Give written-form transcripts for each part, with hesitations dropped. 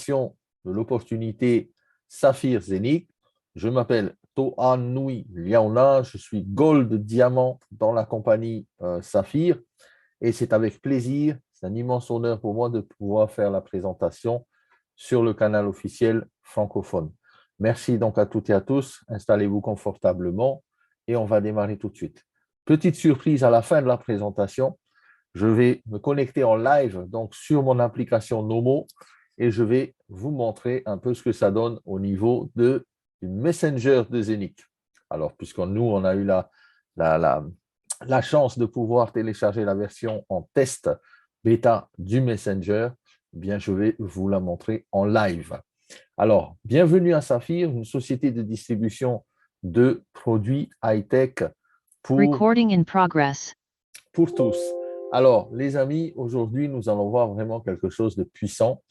présentation de l'opportunité Saphir Zénith. Je m'appelle Toan Nui Liaona, je suis Gold Diamant dans la compagnie Saphir et c'est avec plaisir, c'est un immense honneur pour moi de pouvoir faire la présentation sur le canal officiel francophone. Merci donc à toutes et à tous, installez-vous confortablement et on va démarrer tout de suite. Petite surprise à la fin de la présentation, je vais me connecter en live donc sur mon application Nomo et je vais vous montrer un peu ce que ça donne au niveau du Messenger de Zénith. Alors, puisque nous, on a eu la chance de pouvoir télécharger la version en test bêta du Messenger, eh bien, je vais vous la montrer en live. Alors, bienvenue à Saphir, une société de distribution de produits high-tech pour tous. Alors, les amis, aujourd'hui, nous allons voir vraiment quelque chose de puissant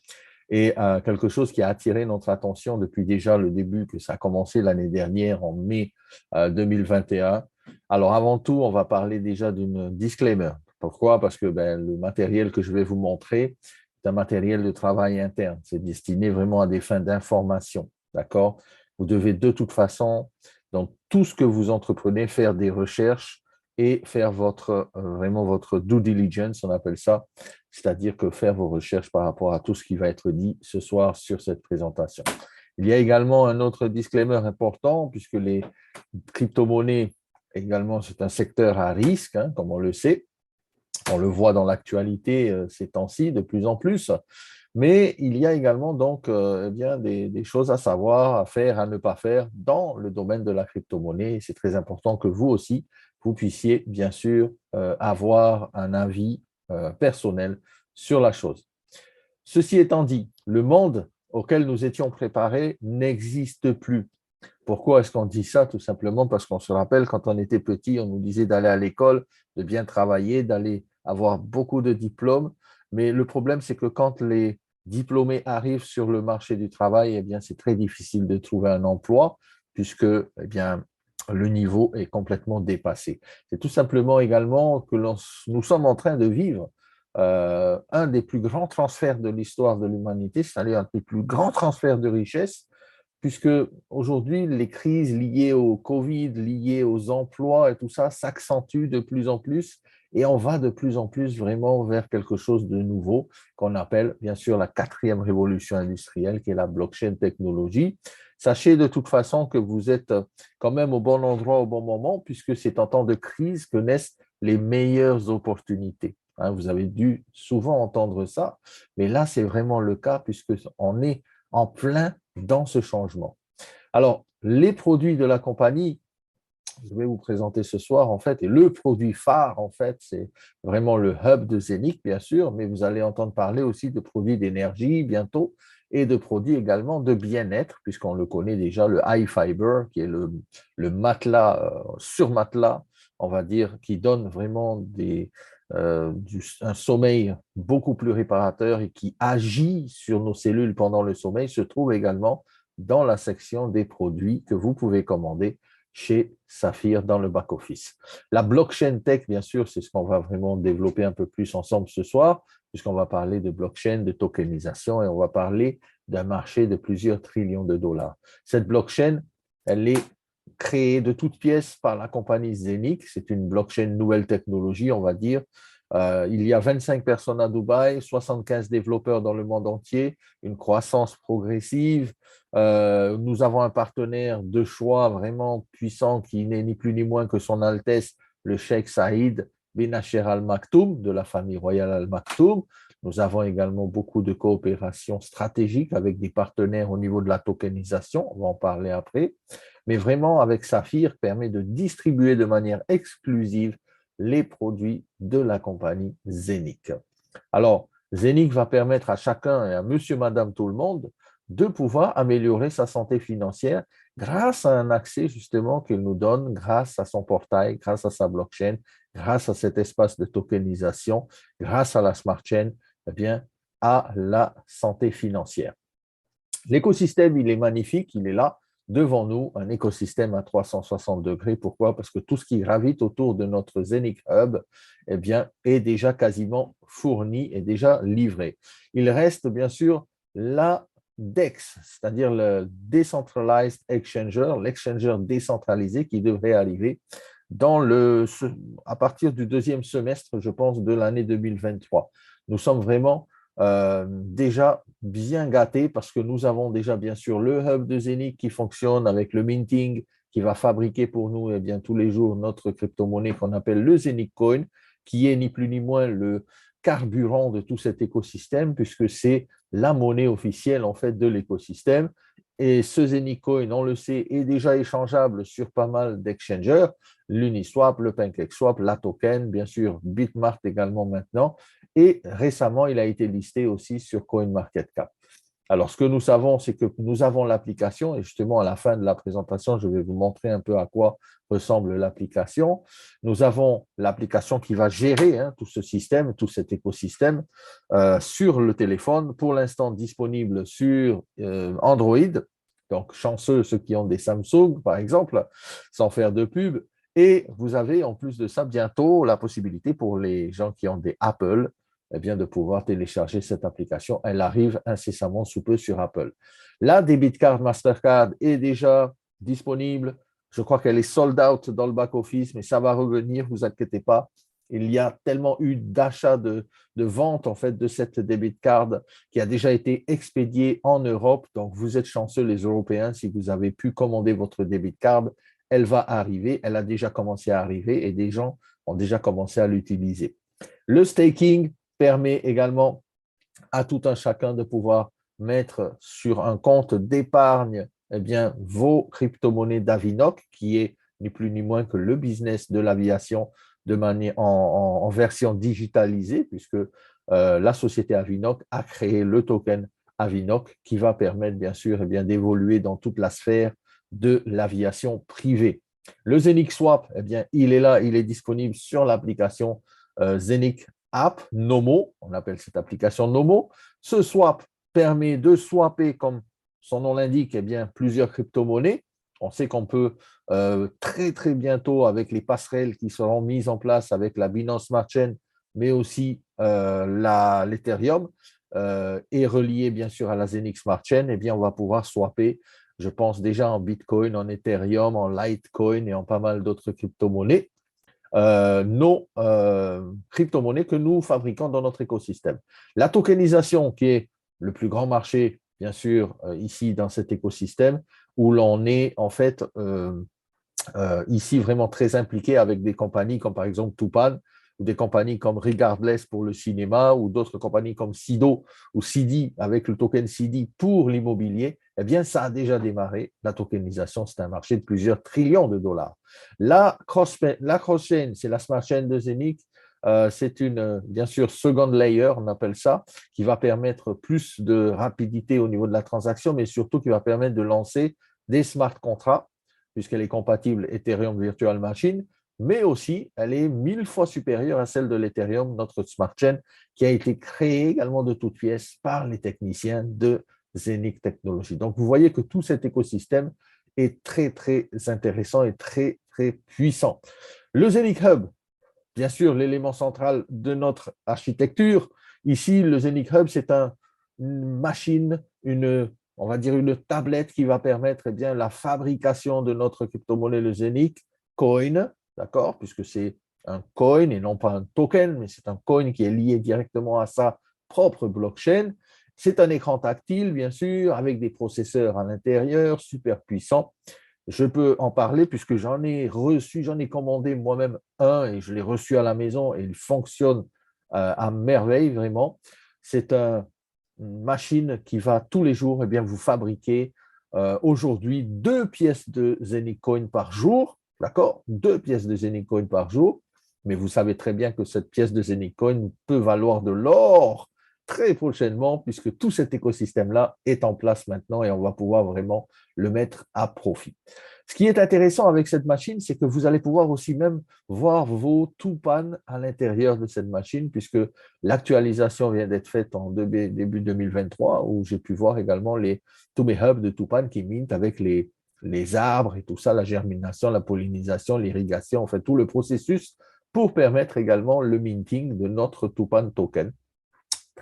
et quelque chose qui a attiré notre attention depuis déjà le début, que ça a commencé l'année dernière, en mai 2021. Alors, avant tout, on va parler déjà d'une disclaimer. Pourquoi? Parce que le matériel que je vais vous montrer est un matériel de travail interne. C'est destiné vraiment à des fins d'information. D'accord? Vous devez de toute façon, dans tout ce que vous entreprenez, faire des recherches et faire vraiment votre due diligence, on appelle ça, c'est-à-dire que faire vos recherches par rapport à tout ce qui va être dit ce soir sur cette présentation. Il y a également un autre disclaimer important, puisque les crypto-monnaies, également, c'est un secteur à risque, hein, comme on le sait. On le voit dans l'actualité ces temps-ci de plus en plus. Mais il y a également donc des choses à savoir, à faire, à ne pas faire dans le domaine de la crypto-monnaie. C'est très important que vous aussi, vous puissiez bien sûr avoir un avis personnel sur la chose. Ceci étant dit, le monde auquel nous étions préparés n'existe plus. Pourquoi est-ce qu'on dit ça? Tout simplement parce qu'on se rappelle, quand on était petit, on nous disait d'aller à l'école, de bien travailler, d'aller avoir beaucoup de diplômes. Mais le problème, c'est que quand les diplômés arrivent sur le marché du travail, eh bien, c'est très difficile de trouver un emploi puisque eh bien, le niveau est complètement dépassé. C'est tout simplement également que nous sommes en train de vivre un des plus grands transferts de l'histoire de l'humanité, c'est-à-dire un des plus grands transferts de richesse, puisque aujourd'hui, les crises liées au Covid, liées aux emplois et tout ça s'accentuent de plus en plus et on va de plus en plus vraiment vers quelque chose de nouveau qu'on appelle bien sûr la quatrième révolution industrielle, qui est la blockchain technologie. Sachez de toute façon que vous êtes quand même au bon endroit au bon moment, puisque c'est en temps de crise que naissent les meilleures opportunités. Vous avez dû souvent entendre ça, mais là, c'est vraiment le cas puisqu'on est en plein dans ce changement. Alors, les produits de la compagnie, je vais vous présenter ce soir, en fait, et le produit phare, en fait, c'est vraiment le hub de Zénith, bien sûr, mais vous allez entendre parler aussi de produits d'énergie bientôt et de produits également de bien-être, puisqu'on le connaît déjà, le High Fiber, qui est le matelas sur matelas, on va dire, qui donne vraiment un sommeil beaucoup plus réparateur et qui agit sur nos cellules pendant le sommeil, se trouve également dans la section des produits que vous pouvez commander chez Saphir dans le back-office. La blockchain tech, bien sûr, c'est ce qu'on va vraiment développer un peu plus ensemble ce soir, puisqu'on va parler de blockchain, de tokenisation et on va parler d'un marché de plusieurs trillions de dollars. Cette blockchain, elle est créée de toutes pièces par la compagnie Zénith. C'est une blockchain nouvelle technologie, on va dire. Il y a 25 personnes à Dubaï, 75 développeurs dans le monde entier, une croissance progressive. Nous avons un partenaire de choix vraiment puissant qui n'est ni plus ni moins que son Altesse, le Cheikh Saïd bin Nasser Al Maktoum, de la famille royale Al Maktoum. Nous avons également beaucoup de coopérations stratégiques avec des partenaires au niveau de la tokenisation, on va en parler après. Mais vraiment, avec Saphir, permet de distribuer de manière exclusive les produits de la compagnie Zénith. Alors, Zénith va permettre à chacun et à monsieur, madame, tout le monde de pouvoir améliorer sa santé financière grâce à un accès justement qu'il nous donne, grâce à son portail, grâce à sa blockchain, grâce à cet espace de tokenisation, grâce à la smart chain, eh bien, à la santé financière. L'écosystème, il est magnifique, il est là devant nous, un écosystème à 360 degrés. Pourquoi? Parce que tout ce qui gravite autour de notre Zénith Hub eh bien, est déjà quasiment fourni et déjà livré. Il reste bien sûr la DEX, c'est-à-dire le Decentralized Exchanger, l'exchanger décentralisé qui devrait arriver à partir du deuxième semestre, je pense, de l'année 2023. Nous sommes vraiment déjà bien gâtés parce que nous avons déjà bien sûr le hub de Zenic qui fonctionne avec le minting qui va fabriquer pour nous bien, tous les jours notre crypto-monnaie qu'on appelle le Zenic Coin, qui est ni plus ni moins le carburant de tout cet écosystème puisque c'est la monnaie officielle en fait de l'écosystème. Et ce Zenic Coin, on le sait, est déjà échangeable sur pas mal d'exchangers, l'Uniswap, le PancakeSwap, la Token, bien sûr, Bitmart également maintenant. Et récemment, il a été listé aussi sur CoinMarketCap. Alors, ce que nous savons, c'est que nous avons l'application, et justement, à la fin de la présentation, je vais vous montrer un peu à quoi ressemble l'application. Nous avons l'application qui va gérer tout ce système, tout cet écosystème sur le téléphone, pour l'instant disponible sur Android. Donc, chanceux ceux qui ont des Samsung, par exemple, sans faire de pub. Et vous avez, en plus de ça, bientôt la possibilité pour les gens qui ont des Apple, eh bien, de pouvoir télécharger cette application. Elle arrive incessamment sous peu sur Apple. La debit card Mastercard est déjà disponible. Je crois qu'elle est sold out dans le back-office, mais ça va revenir, ne vous inquiétez pas. Il y a tellement eu d'achats, de vente en fait de cette debit card qui a déjà été expédiée en Europe. Donc, vous êtes chanceux les Européens si vous avez pu commander votre debit card. Elle va arriver, elle a déjà commencé à arriver et des gens ont déjà commencé à l'utiliser. Le staking permet également à tout un chacun de pouvoir mettre sur un compte d'épargne eh bien, vos crypto-monnaies d'Avinoc, qui est ni plus ni moins que le business de l'aviation de manière en version digitalisée, puisque la société Avinoc a créé le token Avinoc qui va permettre bien sûr eh bien, d'évoluer dans toute la sphère de l'aviation privée. Le Zenic Swap, eh bien, il est là, il est disponible sur l'application Zenic App, Nomo, on appelle cette application Nomo. Ce swap permet de swapper, comme son nom l'indique, eh bien, plusieurs crypto-monnaies. On sait qu'on peut très très bientôt, avec les passerelles qui seront mises en place avec la Binance Smart Chain, mais aussi l'Ethereum, et relié bien sûr à la Zenic Smart Chain, eh bien, on va pouvoir swapper, je pense déjà en Bitcoin, en Ethereum, en Litecoin et en pas mal d'autres crypto-monnaies. Nos crypto-monnaies que nous fabriquons dans notre écosystème. La tokenisation, qui est le plus grand marché, bien sûr, ici dans cet écosystème, où l'on est en fait ici vraiment très impliqué avec des compagnies comme par exemple Tupan, ou des compagnies comme Regardless pour le cinéma, ou d'autres compagnies comme Sido ou Sidi avec le token Sidi pour l'immobilier. Eh bien, ça a déjà démarré. La tokenisation, c'est un marché de plusieurs trillions de dollars. La cross-chain, c'est la smart chain de Zenic. C'est une, bien sûr, second layer, on appelle ça, qui va permettre plus de rapidité au niveau de la transaction, mais surtout qui va permettre de lancer des smart contracts, puisqu'elle est compatible Ethereum Virtual Machine, mais aussi elle est 1000 fois supérieure à celle de l'Ethereum, notre smart chain, qui a été créée également de toutes pièces par les techniciens de Zenic Technologies. Donc, vous voyez que tout cet écosystème est très, très intéressant et très, très puissant. Le Zenic Hub, bien sûr, l'élément central de notre architecture. Ici, le Zenic Hub, c'est une machine, on va dire une tablette qui va permettre eh bien, la fabrication de notre crypto-monnaie, le Zenic Coin, d'accord, puisque c'est un coin et non pas un token, mais c'est un coin qui est lié directement à sa propre blockchain. C'est un écran tactile, bien sûr, avec des processeurs à l'intérieur, super puissants. Je peux en parler puisque j'en ai reçu, j'en ai commandé moi-même un et je l'ai reçu à la maison et il fonctionne à merveille, vraiment. C'est une machine qui va tous les jours eh bien, vous fabriquer aujourd'hui 2 pièces de Zenicoin par jour, d'accord? 2 pièces de Zenicoin par jour, mais vous savez très bien que cette pièce de Zenicoin peut valoir de l'or très prochainement puisque tout cet écosystème-là est en place maintenant et on va pouvoir vraiment le mettre à profit. Ce qui est intéressant avec cette machine, c'est que vous allez pouvoir aussi même voir vos Tupan à l'intérieur de cette machine, puisque l'actualisation vient d'être faite en début 2023, où j'ai pu voir également tous mes hubs de Tupan qui mintent avec les arbres et tout ça, la germination, la pollinisation, l'irrigation, en fait tout le processus pour permettre également le minting de notre Tupan token.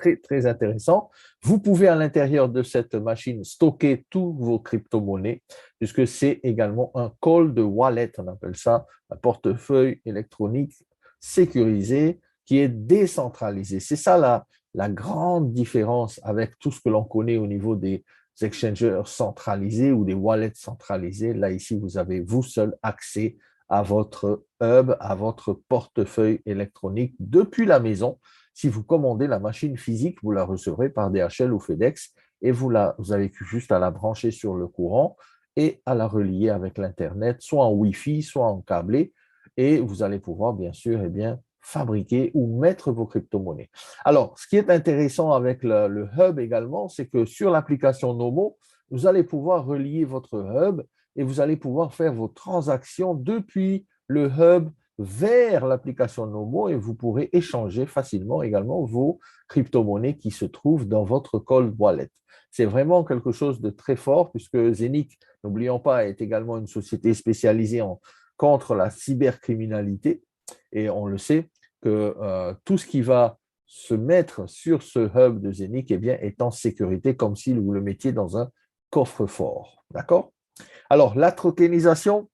très, très intéressant. Vous pouvez à l'intérieur de cette machine stocker tous vos crypto-monnaies, puisque c'est également un cold wallet, on appelle ça un portefeuille électronique sécurisé qui est décentralisé. C'est ça la grande différence avec tout ce que l'on connaît au niveau des exchangers centralisés ou des wallets centralisés. Là, ici, vous avez vous seul accès à votre hub, à votre portefeuille électronique depuis la maison. Si vous commandez la machine physique, vous la recevrez par DHL ou FedEx et vous avez juste à la brancher sur le courant et à la relier avec l'Internet, soit en Wi-Fi, soit en câblé, et vous allez pouvoir, bien sûr, fabriquer ou mettre vos crypto-monnaies. Alors, ce qui est intéressant avec le hub également, c'est que sur l'application Nomo, vous allez pouvoir relier votre hub et vous allez pouvoir faire vos transactions depuis le hub vers l'application Nomo et vous pourrez échanger facilement également vos crypto-monnaies qui se trouvent dans votre cold wallet. C'est vraiment quelque chose de très fort puisque Zenic, n'oublions pas, est également une société spécialisée contre la cybercriminalité et on le sait que tout ce qui va se mettre sur ce hub de Zenic est en sécurité comme si vous le mettiez dans un coffre-fort. D'accord? Alors, la tokenisation,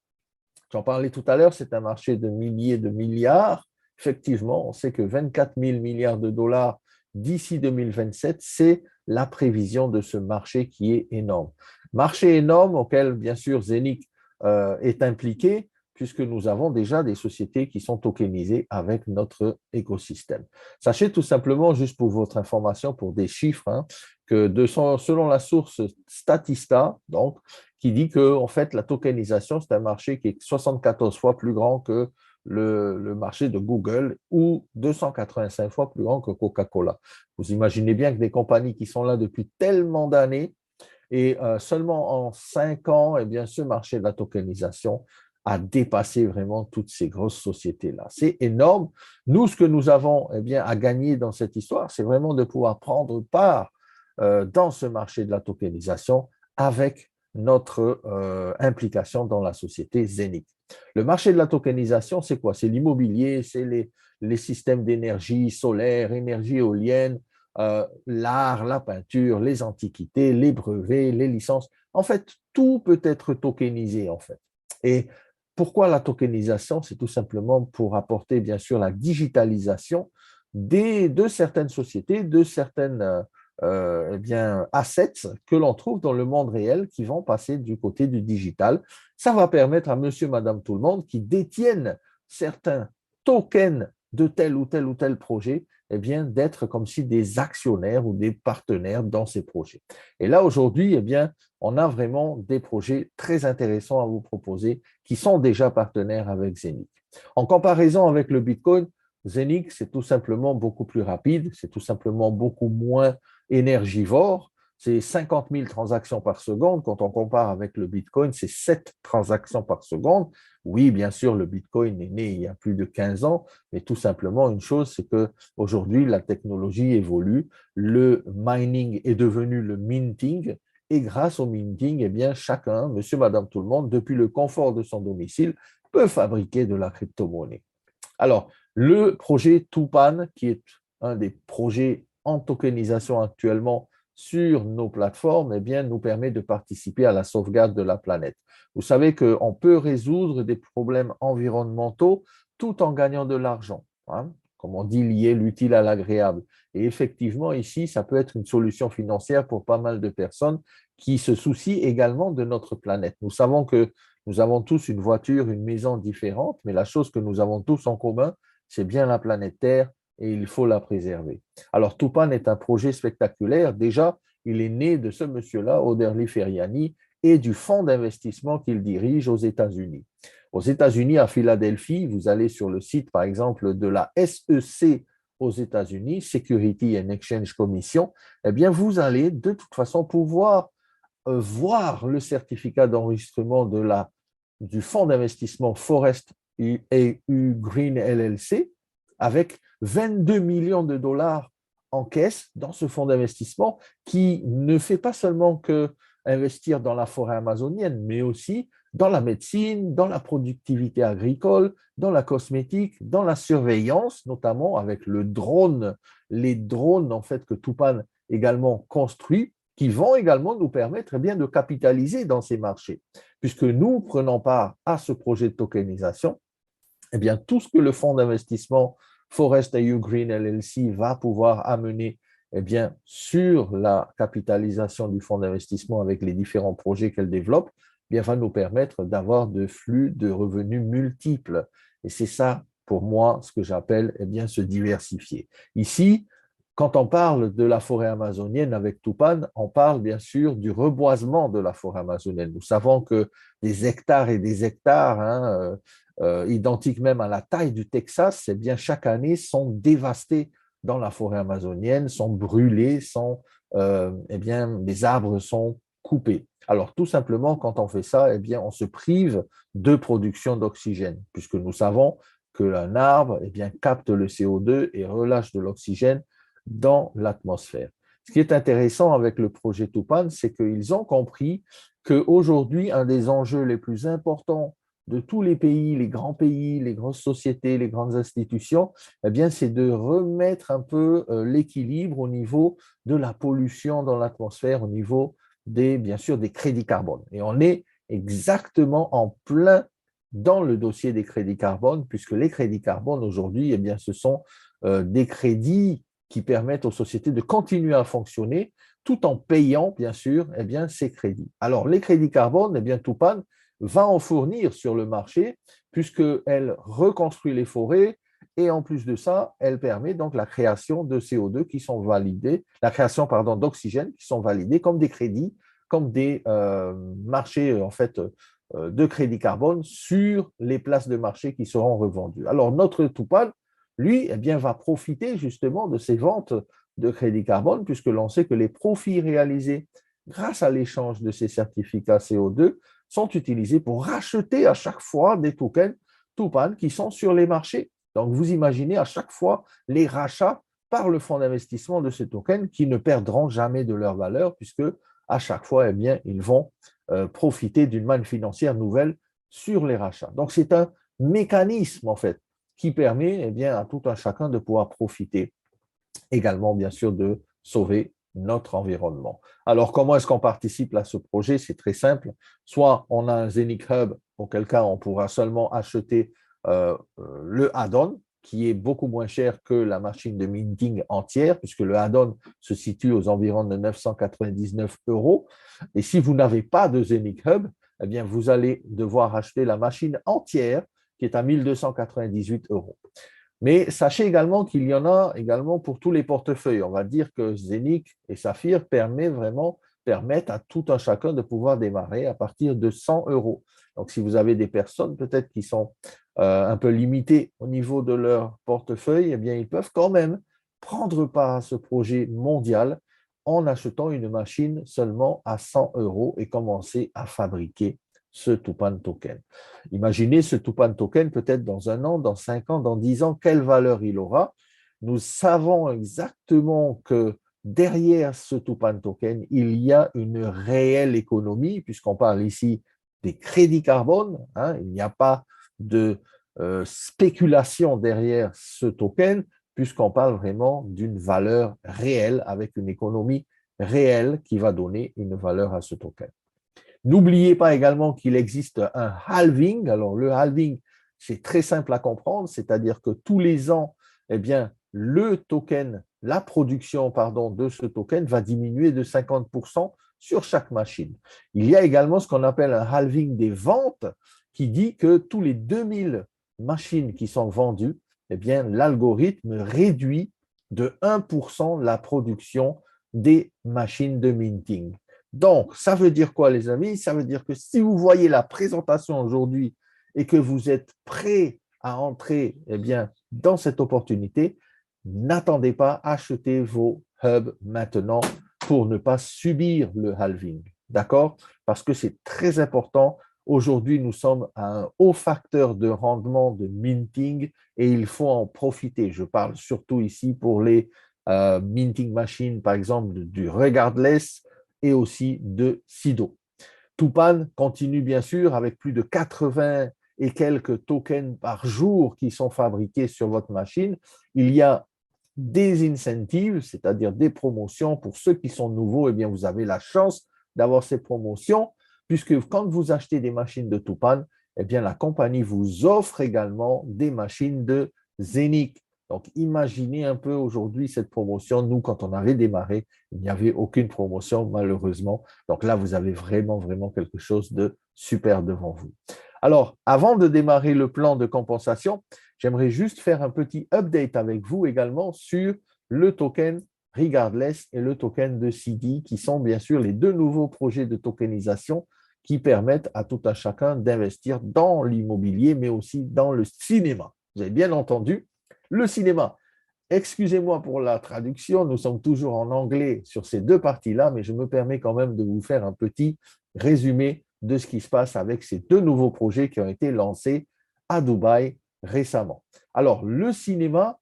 j'en parlais tout à l'heure, c'est un marché de milliers de milliards. Effectivement, on sait que 24 000 milliards de dollars d'ici 2027, c'est la prévision de ce marché qui est énorme. Marché énorme auquel, bien sûr, Zenic est impliqué, puisque nous avons déjà des sociétés qui sont tokenisées avec notre écosystème. Sachez tout simplement, juste pour votre information, pour des chiffres, que selon la source Statista, donc, qui dit que en fait, la tokenisation, c'est un marché qui est 74 fois plus grand que le marché de Google ou 285 fois plus grand que Coca-Cola. Vous imaginez bien que des compagnies qui sont là depuis tellement d'années et seulement en 5 ans, eh bien, ce marché de la tokenisation a dépassé vraiment toutes ces grosses sociétés-là. C'est énorme. Nous, ce que nous avons à gagner dans cette histoire, c'est vraiment de pouvoir prendre part dans ce marché de la tokenisation avec notre implication dans la société Zenic. Le marché de la tokenisation, c'est quoi? C'est l'immobilier, c'est les systèmes d'énergie solaire, énergie éolienne, l'art, la peinture, les antiquités, les brevets, les licences. En fait, tout peut être tokenisé, en fait. Et pourquoi la tokenisation? C'est tout simplement pour apporter, bien sûr, la digitalisation de certaines sociétés, de certaines assets que l'on trouve dans le monde réel qui vont passer du côté du digital. Ça va permettre à monsieur, madame, tout le monde qui détiennent certains tokens de tel ou tel ou tel projet, d'être comme si des actionnaires ou des partenaires dans ces projets. Et là, aujourd'hui, on a vraiment des projets très intéressants à vous proposer qui sont déjà partenaires avec Zenic. En comparaison avec le Bitcoin, Zenic, c'est tout simplement beaucoup plus rapide, c'est tout simplement beaucoup moins énergivore. C'est 50 000 transactions par seconde. Quand on compare avec le Bitcoin, c'est 7 transactions par seconde. Oui, bien sûr, le Bitcoin est né il y a plus de 15 ans, mais tout simplement, une chose, c'est qu'aujourd'hui, la technologie évolue. Le mining est devenu le minting. Et grâce au minting, chacun, monsieur, madame, tout le monde, depuis le confort de son domicile, peut fabriquer de la crypto-monnaie. Alors, le projet Tupan, qui est un des projets en tokenisation actuellement sur nos plateformes, nous permet de participer à la sauvegarde de la planète. Vous savez qu'on peut résoudre des problèmes environnementaux tout en gagnant de l'argent. Comme on dit, lier l'utile à l'agréable. Et effectivement, ici, ça peut être une solution financière pour pas mal de personnes qui se soucient également de notre planète. Nous savons que nous avons tous une voiture, une maison différente, mais la chose que nous avons tous en commun, c'est bien la planète Terre et il faut la préserver. Alors, Tupan est un projet spectaculaire. Déjà, il est né de ce monsieur-là, Oderli Feriani, et du fonds d'investissement qu'il dirige aux États-Unis. Aux États-Unis, à Philadelphie, vous allez sur le site, par exemple, de la SEC aux États-Unis, Security and Exchange Commission, vous allez de toute façon pouvoir voir le certificat d'enregistrement du fonds d'investissement Forest EU Green LLC avec 22 millions de dollars en caisse dans ce fonds d'investissement qui ne fait pas seulement que investir dans la forêt amazonienne, mais aussi dans la médecine, dans la productivité agricole, dans la cosmétique, dans la surveillance, notamment avec le drone, les drones en fait que Tupan également construit, qui vont également nous permettre eh bien, de capitaliser dans ces marchés. Puisque nous prenons part à ce projet de tokenisation, eh bien, tout ce que le fonds d'investissement Forest AU Green LLC va pouvoir amener eh bien, sur la capitalisation du fonds d'investissement avec les différents projets qu'elle développe, eh bien, va nous permettre d'avoir de flux de revenus multiples. Et c'est ça, pour moi, ce que j'appelle eh bien, se diversifier. Ici, quand on parle de la forêt amazonienne avec Tupan, on parle bien sûr du reboisement de la forêt amazonienne. Nous savons que des hectares et des hectares, identiques même à la taille du Texas, eh bien, chaque année sont dévastés dans la forêt amazonienne, sont brûlés, eh bien, les arbres sont coupés. Alors, tout simplement, quand on fait ça, eh bien, on se prive de production d'oxygène, puisque nous savons qu'un arbre eh bien, capte le CO2 et relâche de l'oxygène dans l'atmosphère. Ce qui est intéressant avec le projet Tupan, c'est qu'ils ont compris qu'aujourd'hui, un des enjeux les plus importants de tous les pays, les grosses sociétés, les grandes institutions, eh bien, c'est de remettre un peu l'équilibre au niveau de la pollution dans l'atmosphère, au niveau bien sûr, des crédits carbone. Et on est exactement en plein dans le dossier des crédits carbone, puisque les crédits carbone aujourd'hui, eh bien, ce sont des crédits qui permettent aux sociétés de continuer à fonctionner tout en payant, bien sûr, eh bien, ces crédits. Alors, les crédits carbone, eh bien, Tupan va en fournir sur le marché, puisqu'elle reconstruit les forêts et en plus de ça, elle permet donc la création de CO2 qui sont validés, la création pardon, d'oxygène qui sont validés comme des crédits, comme des marchés en fait de crédit carbone sur les places de marché qui seront revendues. Alors notre Tupan, lui, eh bien, va profiter justement de ces ventes de crédit carbone, puisque l'on sait que les profits réalisés grâce à l'échange de ces certificats CO2 sont utilisés pour racheter à chaque fois des tokens Tupan qui sont sur les marchés. Donc, vous imaginez à chaque fois les rachats par le fonds d'investissement de ces tokens qui ne perdront jamais de leur valeur, puisque à chaque fois, eh bien, ils vont profiter d'une manne financière nouvelle sur les rachats. Donc, c'est un mécanisme, en fait, qui permet eh bien, à tout un chacun de pouvoir profiter également, bien sûr, de sauver notre environnement. Alors, comment est-ce qu'on participe à ce projet? C'est très simple. Soit on a un Zenic Hub, auquel cas on pourra seulement acheter le add-on, qui est beaucoup moins cher que la machine de minting entière, puisque le add-on se situe aux environs de 999 euros. Et si vous n'avez pas de Zenic Hub, eh bien, vous allez devoir acheter la machine entière, qui est à 1298 euros. Mais sachez également qu'il y en a également pour tous les portefeuilles. On va dire que Zenic et Saphir permettent à tout un chacun de pouvoir démarrer à partir de 100 euros. Donc, si vous avez des personnes peut-être qui sont un peu limitées au niveau de leur portefeuille, eh bien, ils peuvent quand même prendre part à ce projet mondial en achetant une machine seulement à 100 euros et commencer à fabriquer ce Tupan token. Imaginez ce Tupan token peut-être dans 1 an, dans 5 ans, dans 10 ans, quelle valeur il aura. Nous savons exactement que derrière ce Tupan token, il y a une réelle économie, puisqu'on parle ici des crédits carbone, hein, il n'y a pas de spéculation derrière ce token, puisqu'on parle vraiment d'une valeur réelle avec une économie réelle qui va donner une valeur à ce token. N'oubliez pas également qu'il existe un halving. Alors, le halving, c'est très simple à comprendre, c'est-à-dire que tous les ans, eh bien, le token, la production pardon, de ce token va diminuer de 50% sur chaque machine. Il y a également ce qu'on appelle un halving des ventes qui dit que tous les 2000 machines qui sont vendues, eh bien, l'algorithme réduit de 1% la production des machines de minting. Donc, ça veut dire quoi, les amis? Ça veut dire que si vous voyez la présentation aujourd'hui et que vous êtes prêt à entrer eh bien, dans cette opportunité, n'attendez pas, achetez vos hubs maintenant pour ne pas subir le halving. D'accord? Parce que c'est très important. Aujourd'hui, nous sommes à un haut facteur de rendement de minting et il faut en profiter. Je parle surtout ici pour les minting machines, par exemple, du Regardless et aussi de Sido. Tupan continue bien sûr avec plus de 80 et quelques tokens par jour qui sont fabriqués sur votre machine. Il y a des incentives, c'est-à-dire des promotions pour ceux qui sont nouveaux. Eh bien, vous avez la chance d'avoir ces promotions, puisque quand vous achetez des machines de Tupan, eh bien, la compagnie vous offre également des machines de Zenic. Donc, imaginez un peu aujourd'hui cette promotion. Nous, quand on avait démarré, il n'y avait aucune promotion, malheureusement. Donc là, vous avez vraiment, vraiment quelque chose de super devant vous. Alors, avant de démarrer le plan de compensation, j'aimerais juste faire un petit update avec vous également sur le token Regardless et le token de CD, qui sont bien sûr les deux nouveaux projets de tokenisation qui permettent à tout un chacun d'investir dans l'immobilier, mais aussi dans le cinéma. Vous avez bien entendu, le cinéma. Excusez-moi pour la traduction, nous sommes toujours en anglais sur ces deux parties-là, mais je me permets quand même de vous faire un petit résumé de ce qui se passe avec ces deux nouveaux projets qui ont été lancés à Dubaï récemment. Alors, le cinéma,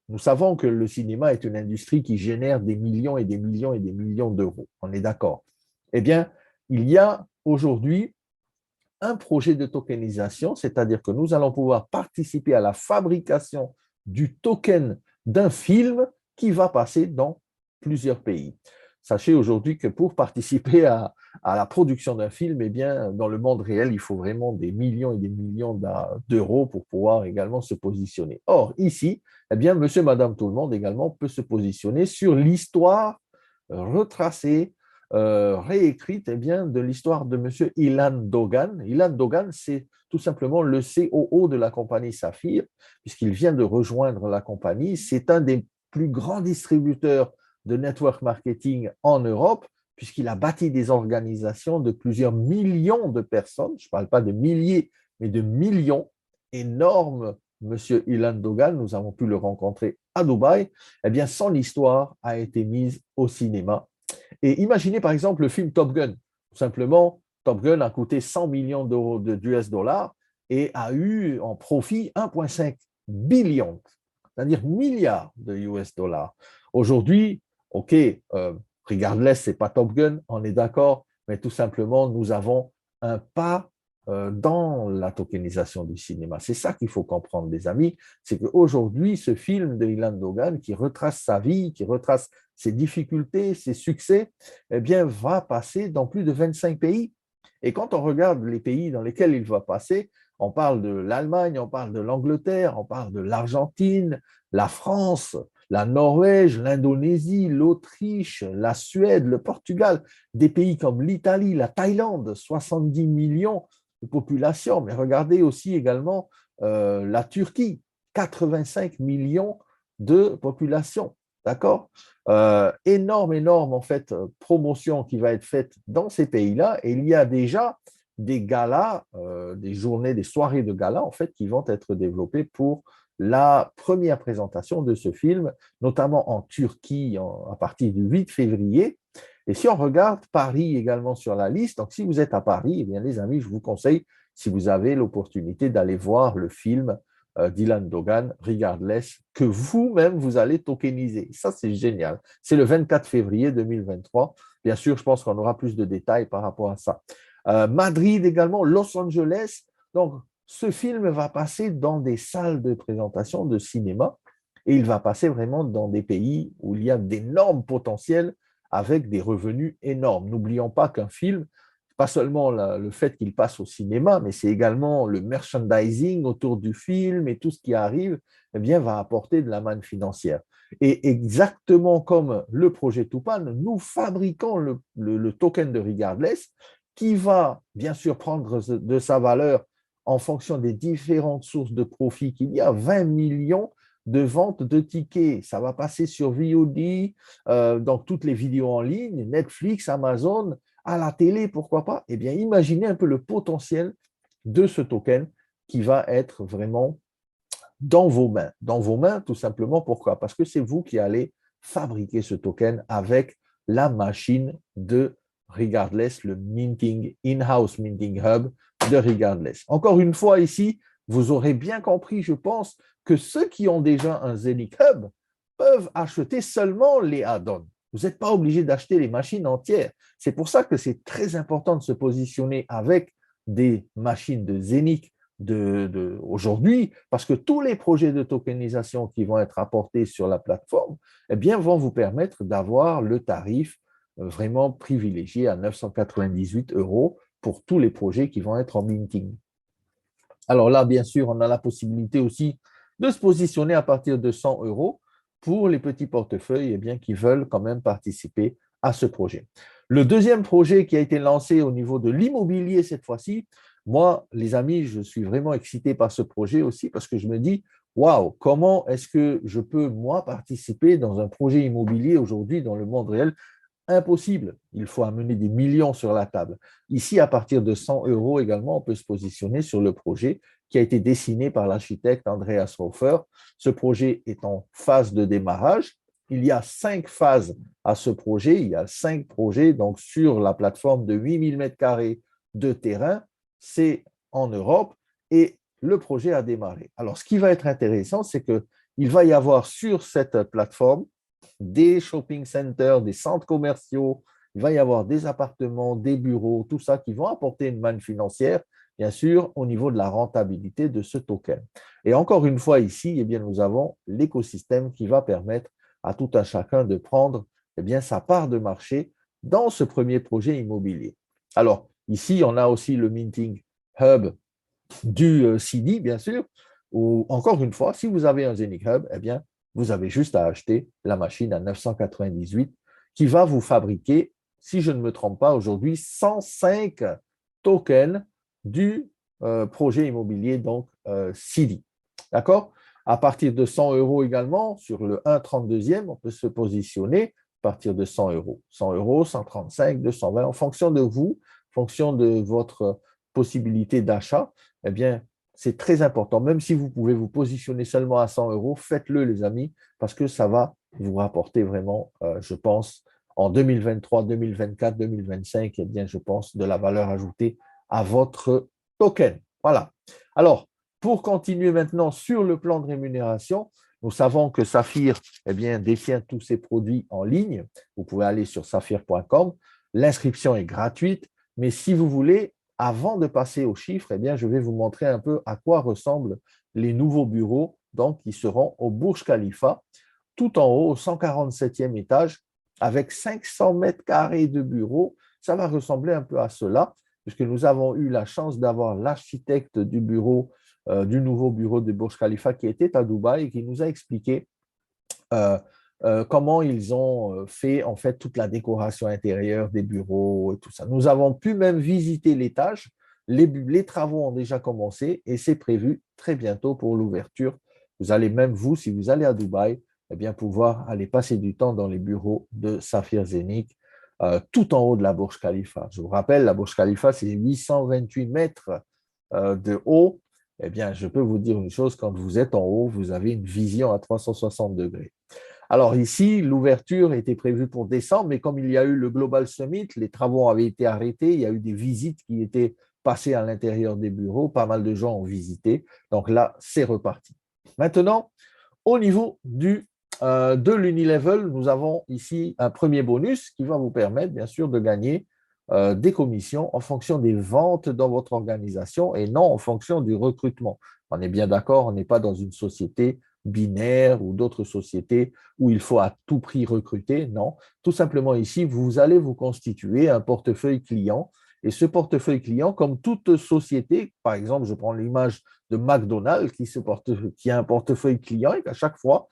nous savons que le cinéma est une industrie qui génère des millions et des millions et des millions d'euros. On est d'accord. Eh bien, il y a aujourd'hui un projet de tokenisation, c'est-à-dire que nous allons pouvoir participer à la fabrication du token d'un film qui va passer dans plusieurs pays. Sachez aujourd'hui que pour participer à la production d'un film, eh bien, dans le monde réel, il faut vraiment des millions et des millions d'euros pour pouvoir également se positionner. Or, ici, eh bien, monsieur, madame, tout le monde également peut se positionner sur l'histoire retracée, réécrite eh bien, de l'histoire de monsieur Ilan Dogan. Ilan Dogan, c'est tout simplement le COO de la compagnie Saphir, puisqu'il vient de rejoindre la compagnie. C'est un des plus grands distributeurs de network marketing en Europe, puisqu'il a bâti des organisations de plusieurs millions de personnes. Je ne parle pas de milliers, mais de millions. Énorme, monsieur Ilan Dogan, nous avons pu le rencontrer à Dubaï. Eh bien, son histoire a été mise au cinéma. Et imaginez par exemple le film Top Gun. Tout simplement, Top Gun a coûté 100 millions d'euros d'US dollars et a eu en profit 1,5 billion, c'est-à-dire milliards de US dollars. Aujourd'hui, OK, Regardless, ce n'est pas Top Gun, on est d'accord, mais tout simplement, nous avons un pas dans la tokenisation du cinéma. C'est ça qu'il faut comprendre, les amis, c'est qu'aujourd'hui, ce film de Ilan Dogan, qui retrace sa vie, qui retrace ses difficultés, ses succès, eh bien, va passer dans plus de 25 pays. Et quand on regarde les pays dans lesquels il va passer, on parle de l'Allemagne, on parle de l'Angleterre, on parle de l'Argentine, la France, la Norvège, l'Indonésie, l'Autriche, la Suède, le Portugal, des pays comme l'Italie, la Thaïlande, 70 millions de population, mais regardez aussi également la Turquie, 85 millions de population. D'accord? Énorme en fait promotion qui va être faite dans ces pays-là, et il y a déjà des galas, des journées, des soirées de galas en fait qui vont être développées pour la première présentation de ce film, notamment en Turquie à partir du 8 février. Et si on regarde Paris également sur la liste, donc si vous êtes à Paris, eh bien les amis, je vous conseille, si vous avez l'opportunité d'aller voir le film d'Ilan Dogan, Regardless, que vous-même, vous allez tokeniser. Ça, c'est génial. C'est le 24 février 2023. Bien sûr, je pense qu'on aura plus de détails par rapport à ça. Madrid également, Los Angeles. Donc, ce film va passer dans des salles de présentation de cinéma et il va passer vraiment dans des pays où il y a d'énormes potentiels avec des revenus énormes. N'oublions pas qu'un film, pas seulement le fait qu'il passe au cinéma, mais c'est également le merchandising autour du film et tout ce qui arrive, eh bien, va apporter de la manne financière. Et exactement comme le projet Tupan, nous fabriquons le token de Regardless qui va bien sûr prendre de sa valeur en fonction des différentes sources de profit qu'il y a, 20 millions de ventes de tickets. Ça va passer sur VOD, dans toutes les vidéos en ligne, Netflix, Amazon, à la télé, pourquoi pas. Eh bien, imaginez un peu le potentiel de ce token qui va être vraiment dans vos mains. Dans vos mains, tout simplement, pourquoi? Parce que c'est vous qui allez fabriquer ce token avec la machine de Regardless, le minting, in-house minting hub de Regardless. Encore une fois, ici, vous aurez bien compris, je pense, que ceux qui ont déjà un Zenic Hub peuvent acheter seulement les add-ons. Vous n'êtes pas obligé d'acheter les machines entières. C'est pour ça que c'est très important de se positionner avec des machines de Zeniq aujourd'hui, parce que tous les projets de tokenisation qui vont être apportés sur la plateforme, eh bien, vont vous permettre d'avoir le tarif vraiment privilégié à 998 € pour tous les projets qui vont être en minting. Alors là, bien sûr, on a la possibilité aussi de se positionner à partir de 100 € pour les petits portefeuilles qui veulent quand même participer à ce projet. Le deuxième projet qui a été lancé au niveau de l'immobilier cette fois-ci, moi, les amis, je suis vraiment excité par ce projet aussi parce que je me dis, waouh, comment est-ce que je peux, moi, participer dans un projet immobilier aujourd'hui dans le monde réel? Impossible. Il faut amener des millions sur la table. Ici, à partir de 100 € également, on peut se positionner sur le projet qui a été dessiné par l'architecte Andreas Hofer. Ce projet est en phase de démarrage. Il y a 5 phases à ce projet. Il y a 5 projets donc sur la plateforme de 8000 m² de terrain. C'est en Europe et le projet a démarré. Alors, ce qui va être intéressant, c'est qu'il va y avoir sur cette plateforme des shopping centers, des centres commerciaux, il va y avoir des appartements, des bureaux, tout ça qui vont apporter une manne financière, bien sûr, au niveau de la rentabilité de ce token. Et encore une fois, ici, nous avons l'écosystème qui va permettre à tout un chacun de prendre sa part de marché dans ce premier projet immobilier. Alors, ici, on a aussi le minting hub du CD, bien sûr, ou encore une fois, si vous avez un Zeniq Hub, vous avez juste à acheter la machine à 998 qui va vous fabriquer, si je ne me trompe pas aujourd'hui, 105 tokens du projet immobilier, donc CD. D'accord? À partir de 100 € également, sur le 1,32e, on peut se positionner à partir de 100 €. 100 €, 135, 220, en fonction de vous, en fonction de votre possibilité d'achat, c'est très important. Même si vous pouvez vous positionner seulement à 100 €, faites-le, les amis, parce que ça va vous rapporter vraiment, je pense, en 2023, 2024, 2025, je pense, de la valeur ajoutée à votre token. Voilà. Alors, pour continuer maintenant sur le plan de rémunération, nous savons que Saphir détient tous ses produits en ligne. Vous pouvez aller sur saphir.com. L'inscription est gratuite, mais si vous voulez, avant de passer aux chiffres, je vais vous montrer un peu à quoi ressemblent les nouveaux bureaux qui seront au Burj Khalifa, tout en haut, au 147e étage, avec 500 m² de bureaux. Ça va ressembler un peu à cela, puisque nous avons eu la chance d'avoir l'architecte du bureau, du nouveau bureau de Burj Khalifa qui était à Dubaï et qui nous a expliqué comment ils ont fait en fait toute la décoration intérieure des bureaux et tout ça. Nous avons pu même visiter l'étage. Les travaux ont déjà commencé et c'est prévu très bientôt pour l'ouverture. Vous allez même, vous, si vous allez à Dubaï, pouvoir aller passer du temps dans les bureaux de Saphir Zeniq, tout en haut de la Burj Khalifa. Je vous rappelle, la Burj Khalifa, c'est 828 mètres de haut. Je peux vous dire une chose, quand vous êtes en haut, vous avez une vision à 360 degrés. Alors ici, l'ouverture était prévue pour décembre, mais comme il y a eu le Global Summit, les travaux avaient été arrêtés, il y a eu des visites qui étaient passées à l'intérieur des bureaux, pas mal de gens ont visité, donc là, c'est reparti. Maintenant, au niveau de l'Unilevel, nous avons ici un premier bonus qui va vous permettre, bien sûr, de gagner des commissions en fonction des ventes dans votre organisation et non en fonction du recrutement. On est bien d'accord, on n'est pas dans une société binaire ou d'autres sociétés où il faut à tout prix recruter. Non, tout simplement ici, vous allez vous constituer un portefeuille client. Et ce portefeuille client, comme toute société, par exemple, je prends l'image de McDonald's qui a un portefeuille client et qu'à chaque fois,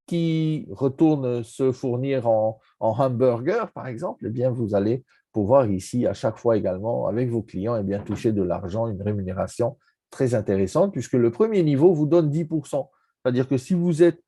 qui retourne se fournir en hamburger, par exemple, vous allez pouvoir ici, à chaque fois également, avec vos clients, toucher de l'argent, une rémunération très intéressante, puisque le premier niveau vous donne 10%. C'est-à-dire que si vous êtes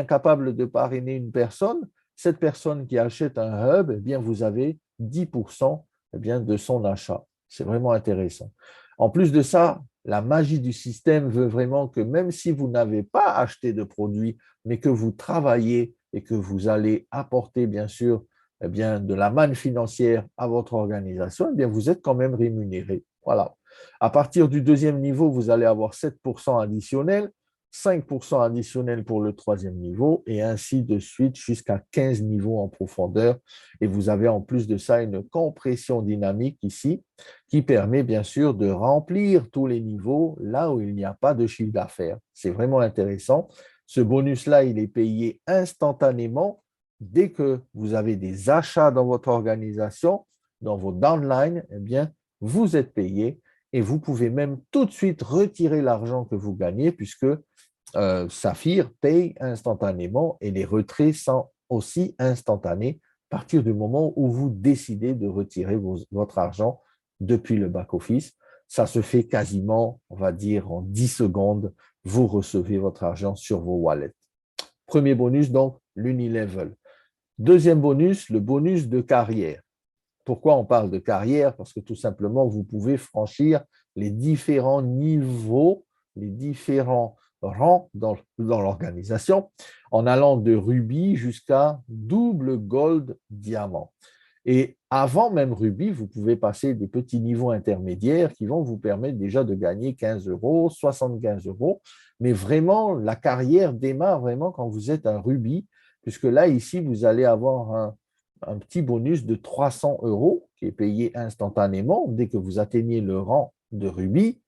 capable de parrainer une personne, cette personne qui achète un hub, vous avez 10% de son achat. C'est vraiment intéressant. En plus de ça, la magie du système veut vraiment que même si vous n'avez pas acheté de produit, mais que vous travaillez et que vous allez apporter, bien sûr, de la manne financière à votre organisation, vous êtes quand même rémunéré. Voilà. À partir du deuxième niveau, vous allez avoir 7% additionnel. 5% additionnel pour le troisième niveau et ainsi de suite jusqu'à 15 niveaux en profondeur. Et vous avez en plus de ça une compression dynamique ici qui permet bien sûr de remplir tous les niveaux là où il n'y a pas de chiffre d'affaires. C'est vraiment intéressant. Ce bonus-là, il est payé instantanément dès que vous avez des achats dans votre organisation, dans vos downlines, eh bien, vous êtes payé et vous pouvez même tout de suite retirer l'argent que vous gagnez puisque Saphir paye instantanément et les retraits sont aussi instantanés à partir du moment où vous décidez de retirer votre argent depuis le back-office. Ça se fait quasiment, on va dire, en 10 secondes, vous recevez votre argent sur vos wallets. Premier bonus, donc, l'unilevel. Deuxième bonus, le bonus de carrière. Pourquoi on parle de carrière? Parce que tout simplement, vous pouvez franchir les différents niveaux, les différents rangs dans l'organisation en allant de rubis jusqu'à double gold diamant. Et avant même rubis, vous pouvez passer des petits niveaux intermédiaires qui vont vous permettre déjà de gagner 15 euros, 75 euros. Mais vraiment, la carrière démarre vraiment quand vous êtes un rubis, puisque là, ici, vous allez avoir un petit bonus de 300 euros qui est payé instantanément dès que vous atteignez le rang de rubis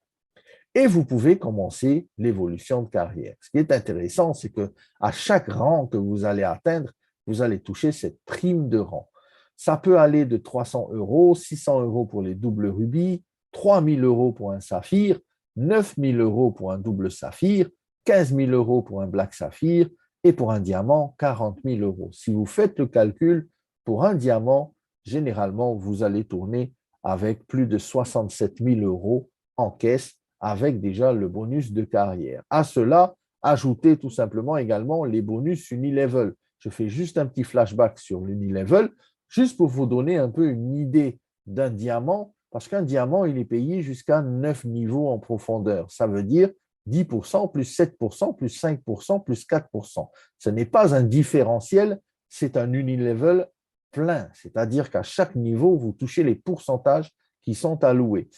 et vous pouvez commencer l'évolution de carrière. Ce qui est intéressant, c'est qu'à chaque rang que vous allez atteindre, vous allez toucher cette prime de rang. Ça peut aller de 300 euros, 600 euros pour les doubles rubis, 3000 euros pour un saphir, 9000 euros pour un double saphir, 15 000 euros pour un black saphir et pour un diamant, 40 000 euros. Si vous faites le calcul, pour un diamant, généralement, vous allez tourner avec plus de 67 000 euros en caisse avec déjà le bonus de carrière. À cela, ajoutez tout simplement également les bonus Unilevel. Je fais juste un petit flashback sur l'Unilevel, juste pour vous donner un peu une idée d'un diamant, parce qu'un diamant, il est payé jusqu'à 9 niveaux en profondeur. Ça veut dire 10%, plus 7%, plus 5%, plus 4%. Ce n'est pas un différentiel, c'est un Unilevel plein, c'est-à-dire qu'à chaque niveau, vous touchez les pourcentages qui sont alloués.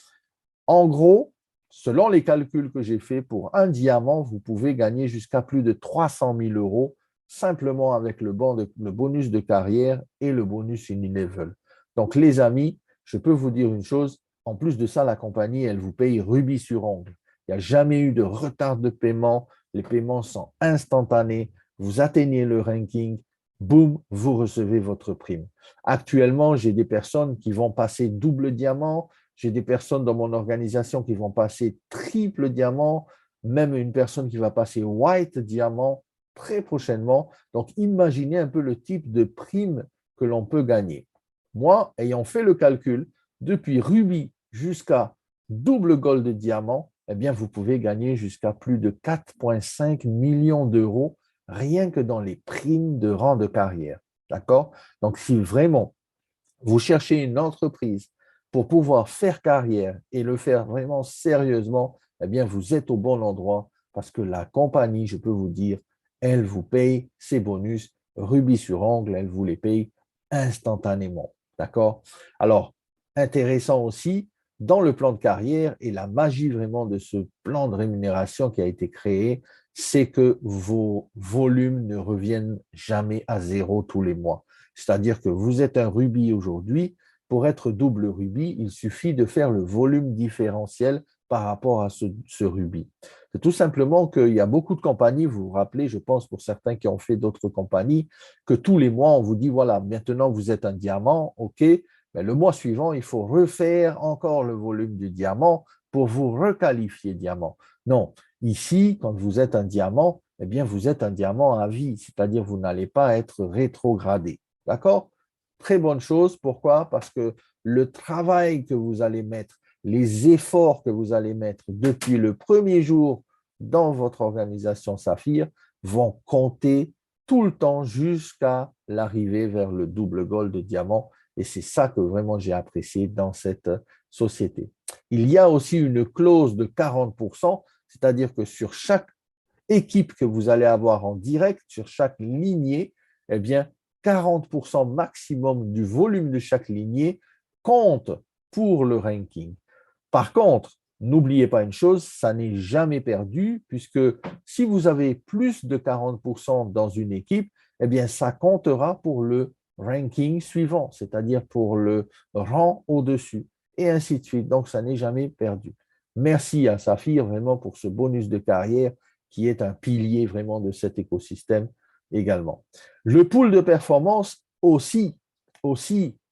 En gros, selon les calculs que j'ai faits, pour un diamant, vous pouvez gagner jusqu'à plus de 300 000 euros simplement avec le bonus de carrière et le bonus Unilevel. Donc, les amis, je peux vous dire une chose, en plus de ça, la compagnie, elle vous paye rubis sur ongle. Il n'y a jamais eu de retard de paiement, les paiements sont instantanés, vous atteignez le ranking, boum, vous recevez votre prime. Actuellement, j'ai des personnes qui vont passer double diamant, j'ai des personnes dans mon organisation qui vont passer triple diamant, même une personne qui va passer white diamant très prochainement. Donc, imaginez un peu le type de prime que l'on peut gagner. Moi, ayant fait le calcul, depuis rubis jusqu'à double gold diamant, eh bien, vous pouvez gagner jusqu'à plus de 4,5 millions d'euros rien que dans les primes de rang de carrière. D'accord? Donc, si vraiment vous cherchez une entreprise pour pouvoir faire carrière et le faire vraiment sérieusement, eh bien, vous êtes au bon endroit parce que la compagnie, je peux vous dire, elle vous paye ses bonus rubis sur ongle, elle vous les paye instantanément. D'accord? Alors, intéressant aussi, dans le plan de carrière et la magie vraiment de ce plan de rémunération qui a été créé, c'est que vos volumes ne reviennent jamais à zéro tous les mois. C'est-à-dire que vous êtes un rubis aujourd'hui, pour être double rubis, il suffit de faire le volume différentiel par rapport à ce rubis. C'est tout simplement qu'il y a beaucoup de compagnies, vous vous rappelez, je pense pour certains qui ont fait d'autres compagnies, que tous les mois, on vous dit, voilà, maintenant vous êtes un diamant, OK, mais le mois suivant, il faut refaire encore le volume du diamant pour vous requalifier diamant. Non, ici, quand vous êtes un diamant, eh bien, vous êtes un diamant à vie, c'est-à-dire vous n'allez pas être rétrogradé. D'accord? Très bonne chose. Pourquoi? Parce que le travail que vous allez mettre, les efforts que vous allez mettre depuis le premier jour dans votre organisation Saphir vont compter tout le temps jusqu'à l'arrivée vers le double gold de diamant. Et c'est ça que vraiment j'ai apprécié dans cette société. Il y a aussi une clause de 40%, c'est-à-dire que sur chaque équipe que vous allez avoir en direct, sur chaque lignée, eh bien, 40% maximum du volume de chaque lignée compte pour le ranking. Par contre, n'oubliez pas une chose, ça n'est jamais perdu, puisque si vous avez plus de 40% dans une équipe, eh bien, ça comptera pour le ranking suivant, c'est-à-dire pour le rang au-dessus, et ainsi de suite. Donc, ça n'est jamais perdu. Merci à Saphir vraiment pour ce bonus de carrière qui est un pilier vraiment de cet écosystème également. Le pool de performance aussi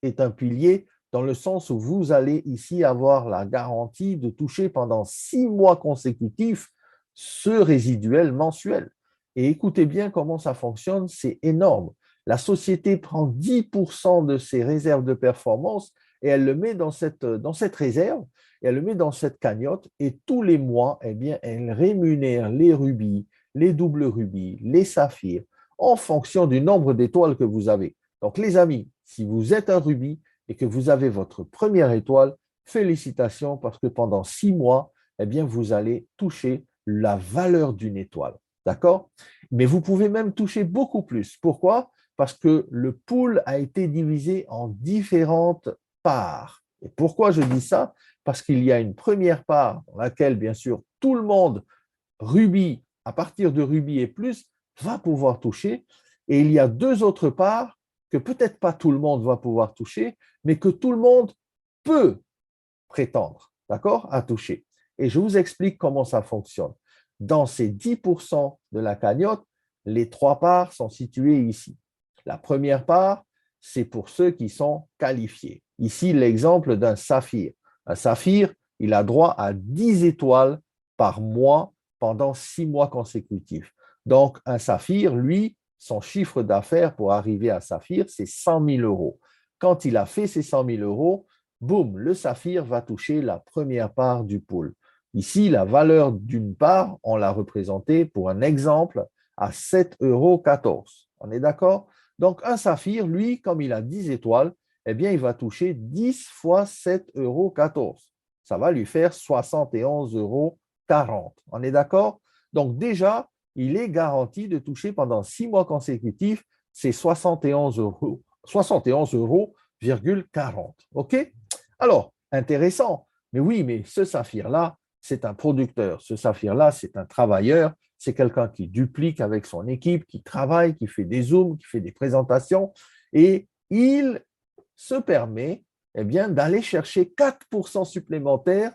est un pilier dans le sens où vous allez ici avoir la garantie de toucher pendant 6 mois consécutifs ce résiduel mensuel. Et écoutez bien comment ça fonctionne, c'est énorme. La société prend 10% de ses réserves de performance et elle le met dans cette réserve, et elle le met dans cette cagnotte, et tous les mois, eh bien, elle rémunère les rubis, les doubles rubis, les saphirs, en fonction du nombre d'étoiles que vous avez. Donc, les amis, si vous êtes un rubis et que vous avez votre première étoile, félicitations parce que pendant 6 mois, eh bien, vous allez toucher la valeur d'une étoile. D'accord? Mais vous pouvez même toucher beaucoup plus. Pourquoi? Parce que le pool a été divisé en différentes parts. Et pourquoi je dis ça? Parce qu'il y a une première part dans laquelle, bien sûr, tout le monde, rubis, à partir de rubis et plus, va pouvoir toucher. Et il y a deux autres parts que peut-être pas tout le monde va pouvoir toucher, mais que tout le monde peut prétendre, d'accord, à toucher. Et je vous explique comment ça fonctionne. Dans ces 10% de la cagnotte, les trois parts sont situées ici. La première part, c'est pour ceux qui sont qualifiés. Ici, l'exemple d'un saphir. Un saphir, il a droit à 10 étoiles par mois pendant 6 mois consécutifs. Donc, un saphir, lui, son chiffre d'affaires pour arriver à saphir, c'est 100 000 euros. Quand il a fait ces 100 000 euros, boum, le saphir va toucher la première part du pool. Ici, la valeur d'une part, on l'a représentée pour un exemple à 7,14 euros. On est d'accord? Donc, un saphir, lui, comme il a 10 étoiles, eh bien, il va toucher 10 fois 7,14 euros. Ça va lui faire 71,40 euros. On est d'accord? Donc, déjà, il est garanti de toucher pendant 6 mois consécutifs ces 71 euros, 71 euros, 40. OK? Alors, intéressant. Mais oui, mais ce saphir-là, c'est un producteur. Ce saphir-là, c'est un travailleur. C'est quelqu'un qui duplique avec son équipe, qui travaille, qui fait des zooms, qui fait des présentations. Et il se permet eh bien, d'aller chercher 4% supplémentaires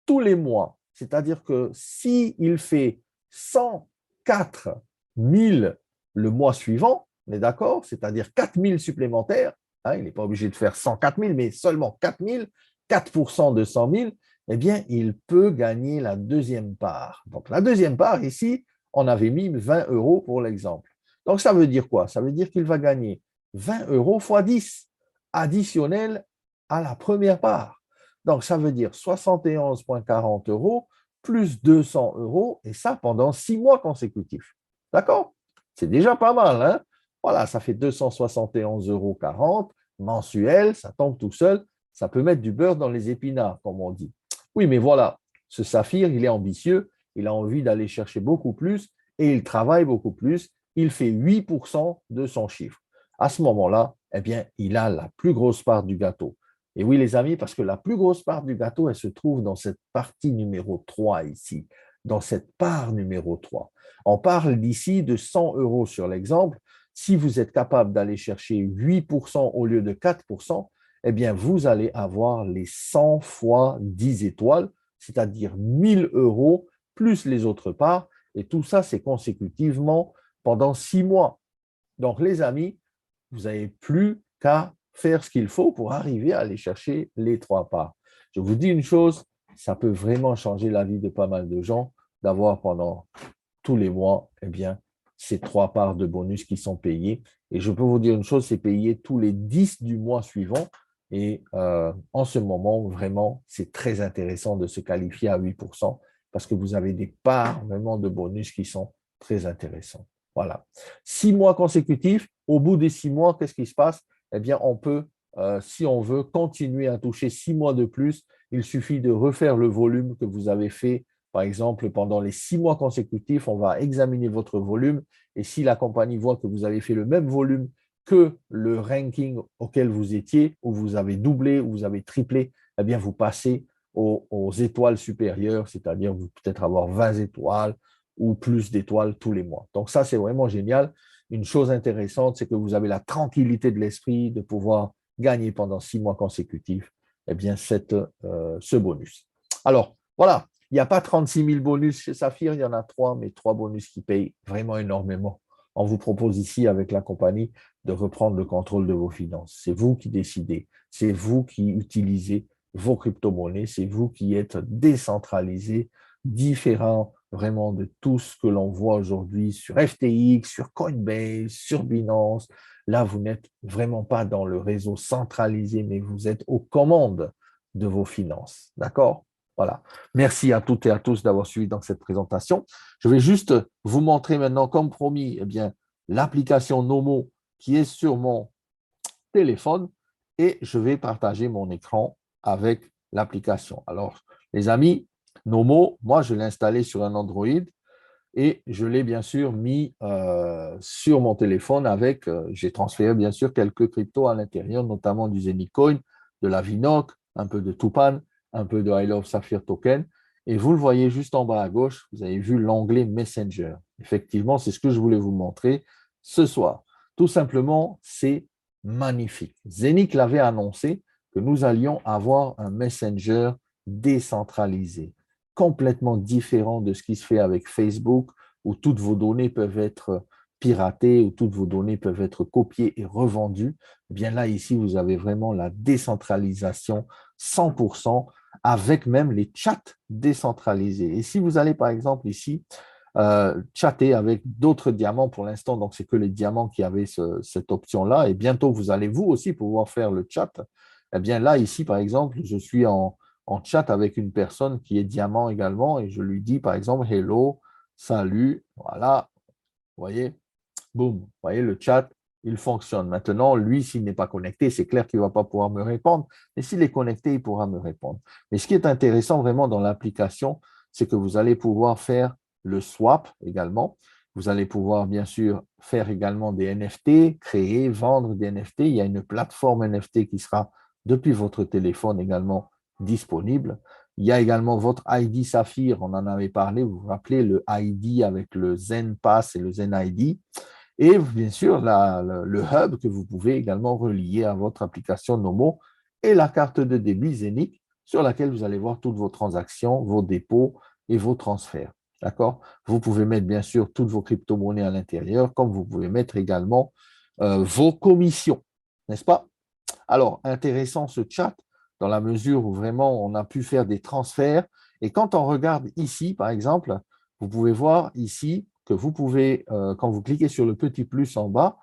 tous les mois. C'est-à-dire que s'il fait 104 000 le mois suivant, on est d'accord? C'est-à-dire 4 000 supplémentaires, hein, il n'est pas obligé de faire 104 000, mais seulement 4 000, 4% de 100 000, eh bien, il peut gagner la deuxième part. Donc, la deuxième part, ici, on avait mis 20 euros pour l'exemple. Donc, ça veut dire quoi? Ça veut dire qu'il va gagner 20 euros fois 10, additionnel à la première part. Donc, ça veut dire 71,40 euros plus 200 euros, et ça pendant 6 mois consécutifs. D'accord? C'est déjà pas mal, hein? Voilà, ça fait 271,40 euros mensuel, ça tombe tout seul. Ça peut mettre du beurre dans les épinards, comme on dit. Oui, mais voilà, ce saphir, il est ambitieux, il a envie d'aller chercher beaucoup plus et il travaille beaucoup plus. Il fait 8% de son chiffre. À ce moment-là, eh bien, il a la plus grosse part du gâteau. Et oui, les amis, parce que la plus grosse part du gâteau, elle se trouve dans cette partie numéro 3 ici, dans cette part numéro 3. On parle d'ici de 100 euros sur l'exemple. Si vous êtes capable d'aller chercher 8% au lieu de 4%, eh bien, vous allez avoir les 100 fois 10 étoiles, c'est-à-dire 1000 euros plus les autres parts. Et tout ça, c'est consécutivement pendant 6 mois. Donc, les amis, vous n'avez plus qu'à faire ce qu'il faut pour arriver à aller chercher les trois parts. Je vous dis une chose, ça peut vraiment changer la vie de pas mal de gens d'avoir pendant tous les mois, eh bien, ces trois parts de bonus qui sont payées. Et je peux vous dire une chose, c'est payé tous les 10 du mois suivant. Et en ce moment, vraiment, c'est très intéressant de se qualifier à 8% parce que vous avez des parts vraiment de bonus qui sont très intéressants. Voilà. 6 mois consécutifs, au bout des 6 mois, qu'est-ce qui se passe? Eh bien, on peut, si on veut, continuer à toucher 6 mois de plus. Il suffit de refaire le volume que vous avez fait. Par exemple, pendant les 6 mois consécutifs, on va examiner votre volume. Et si la compagnie voit que vous avez fait le même volume que le ranking auquel vous étiez, où vous avez doublé, où vous avez triplé, eh bien, vous passez aux étoiles supérieures, c'est-à-dire vous peut-être avoir 20 étoiles ou plus d'étoiles tous les mois. Donc ça, c'est vraiment génial. Une chose intéressante, c'est que vous avez la tranquillité de l'esprit de pouvoir gagner pendant 6 mois consécutifs ce bonus. Alors, voilà, il n'y a pas 36 000 bonus chez Saphir, il y en a 3, mais 3 bonus qui payent vraiment énormément. On vous propose ici, avec la compagnie, de reprendre le contrôle de vos finances. C'est vous qui décidez, c'est vous qui utilisez vos crypto-monnaies, c'est vous qui êtes décentralisé, différent vraiment de tout ce que l'on voit aujourd'hui sur FTX, sur Coinbase, sur Binance. Là, vous n'êtes vraiment pas dans le réseau centralisé, mais vous êtes aux commandes de vos finances. D'accord? Voilà. Merci à toutes et à tous d'avoir suivi dans cette présentation. Je vais juste vous montrer maintenant, comme promis, eh bien, l'application Nomo qui est sur mon téléphone et je vais partager mon écran avec l'application. Alors, les amis, Nomo, moi, je l'ai installé sur un Android et je l'ai bien sûr mis sur mon téléphone avec, j'ai transféré bien sûr quelques cryptos à l'intérieur, notamment du Zenicoin, de la Vinoc, un peu de Tupan, un peu de I Love Sapphire Token. Et vous le voyez juste en bas à gauche, vous avez vu l'onglet Messenger. Effectivement, c'est ce que je voulais vous montrer ce soir. Tout simplement, c'est magnifique. Zenic l'avait annoncé que nous allions avoir un Messenger décentralisé, complètement différent de ce qui se fait avec Facebook, où toutes vos données peuvent être piratées, où toutes vos données peuvent être copiées et revendues. Eh bien là, ici, vous avez vraiment la décentralisation 100%, avec même les chats décentralisés. Et si vous allez, par exemple, ici, chatter avec d'autres diamants pour l'instant, donc c'est que les diamants qui avaient cette option-là, et bientôt vous allez vous aussi pouvoir faire le chat. Eh bien là, ici, par exemple, je suis en chat avec une personne qui est diamant également et je lui dis, par exemple, hello, salut, voilà, vous voyez, boum, vous voyez, le chat, il fonctionne. Maintenant, lui, s'il n'est pas connecté, c'est clair qu'il ne va pas pouvoir me répondre, mais s'il est connecté, il pourra me répondre. Mais ce qui est intéressant vraiment dans l'application, c'est que vous allez pouvoir faire le swap également. Vous allez pouvoir, bien sûr, faire également des NFT, créer, vendre des NFT. Il y a une plateforme NFT qui sera, depuis votre téléphone également, disponible. Il y a également votre ID Saphir, on en avait parlé, vous vous rappelez, le ID avec le Zen Pass et le Zen ID. Et bien sûr, le hub que vous pouvez également relier à votre application Nomo et la carte de débit Zenic sur laquelle vous allez voir toutes vos transactions, vos dépôts et vos transferts. D'accord? Vous pouvez mettre bien sûr toutes vos crypto-monnaies à l'intérieur, comme vous pouvez mettre également vos commissions, n'est-ce pas? Alors, intéressant ce chat dans la mesure où vraiment on a pu faire des transferts. Et quand on regarde ici, par exemple, vous pouvez voir ici que vous pouvez, quand vous cliquez sur le petit plus en bas,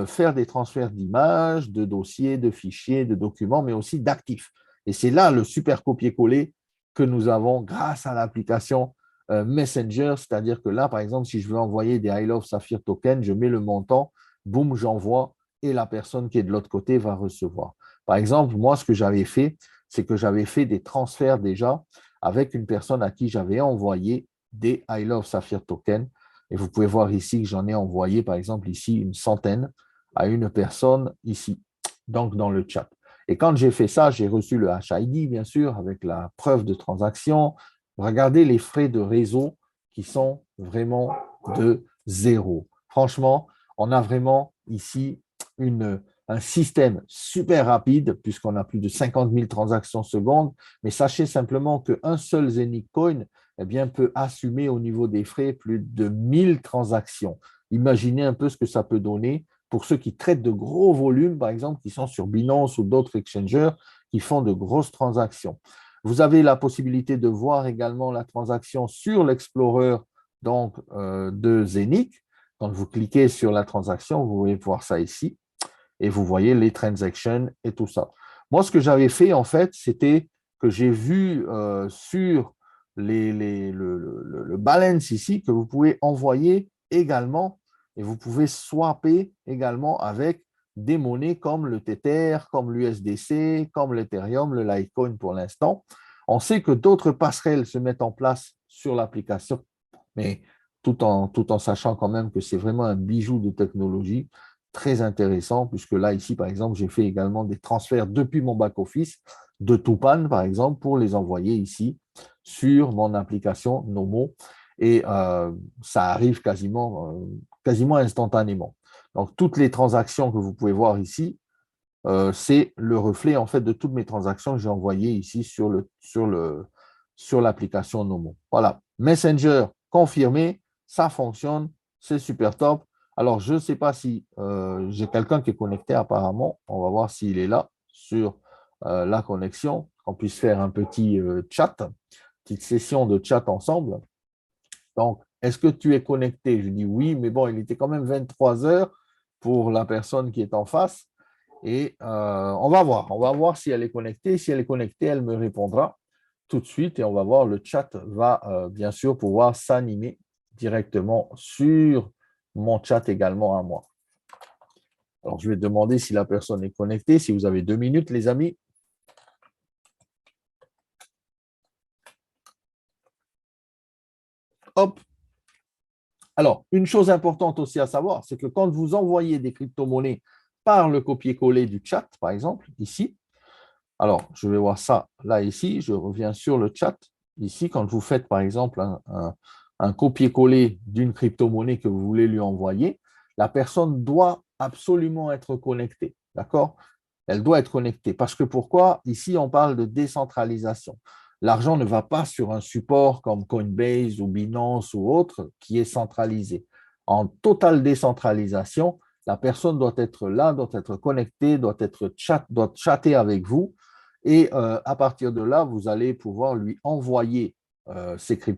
faire des transferts d'images, de dossiers, de fichiers, de documents, mais aussi d'actifs. Et c'est là le super copier-coller que nous avons grâce à l'application Messenger, c'est-à-dire que là, par exemple, si je veux envoyer des I Love Sapphire Token, je mets le montant, boum, j'envoie et la personne qui est de l'autre côté va recevoir. Par exemple, moi, ce que j'avais fait, c'est que j'avais fait des transferts déjà avec une personne à qui j'avais envoyé des I Love Sapphire Token. Et vous pouvez voir ici que j'en ai envoyé, par exemple, ici, une centaine à une personne ici, donc dans le chat. Et quand j'ai fait ça, j'ai reçu le HID, bien sûr, avec la preuve de transaction. Regardez les frais de réseau qui sont vraiment de zéro. Franchement, on a vraiment ici un système super rapide, puisqu'on a plus de 50 000 transactions secondes, mais sachez simplement qu'un seul Zenic Coin eh bien, peut assumer au niveau des frais plus de 1000 transactions. Imaginez un peu ce que ça peut donner pour ceux qui traitent de gros volumes, par exemple, qui sont sur Binance ou d'autres exchangers, qui font de grosses transactions. Vous avez la possibilité de voir également la transaction sur l'Explorer de Zenic. Quand vous cliquez sur la transaction, vous pouvez voir ça ici et vous voyez les transactions et tout ça. Moi, ce que j'avais fait, en fait, c'était que j'ai vu sur le balance ici que vous pouvez envoyer également et vous pouvez swapper également avec des monnaies comme le Tether, comme l'USDC, comme l'Ethereum, le Litecoin pour l'instant. On sait que d'autres passerelles se mettent en place sur l'application, mais tout en sachant quand même que c'est vraiment un bijou de technologie très intéressant, puisque là, ici, par exemple, j'ai fait également des transferts depuis mon back-office de Tupan, par exemple, pour les envoyer ici sur mon application Nomo. Et ça arrive quasiment instantanément. Donc, toutes les transactions que vous pouvez voir ici, c'est le reflet en fait de toutes mes transactions que j'ai envoyées ici sur l'application Nomo. Voilà, Messenger confirmé, ça fonctionne, c'est super top. Alors, je ne sais pas si j'ai quelqu'un qui est connecté apparemment. On va voir s'il est là sur la connexion, qu'on puisse faire un petit chat, petite session de chat ensemble. Donc, est-ce que tu es connecté? Je dis oui, mais bon, il était quand même 23 heures pour la personne qui est en face. Et on va voir si elle est connectée. Si elle est connectée, elle me répondra tout de suite et on va voir, le chat va bien sûr pouvoir s'animer directement sur mon chat également à moi. Alors, je vais demander si la personne est connectée, si vous avez 2 minutes, les amis. Hop. Alors, une chose importante aussi à savoir, c'est que quand vous envoyez des crypto-monnaies par le copier-coller du chat, par exemple, ici, alors, je vais voir ça là, ici. Je reviens sur le chat. Ici, quand vous faites, par exemple, un copier-coller d'une crypto-monnaie que vous voulez lui envoyer, la personne doit absolument être connectée. D'accord? Elle doit être connectée. Parce que pourquoi? Ici, on parle de décentralisation. L'argent ne va pas sur un support comme Coinbase ou Binance ou autre qui est centralisé. En totale décentralisation, la personne doit être là, doit être connectée, doit chatter avec vous. Et à partir de là, vous allez pouvoir lui envoyer ces cryptos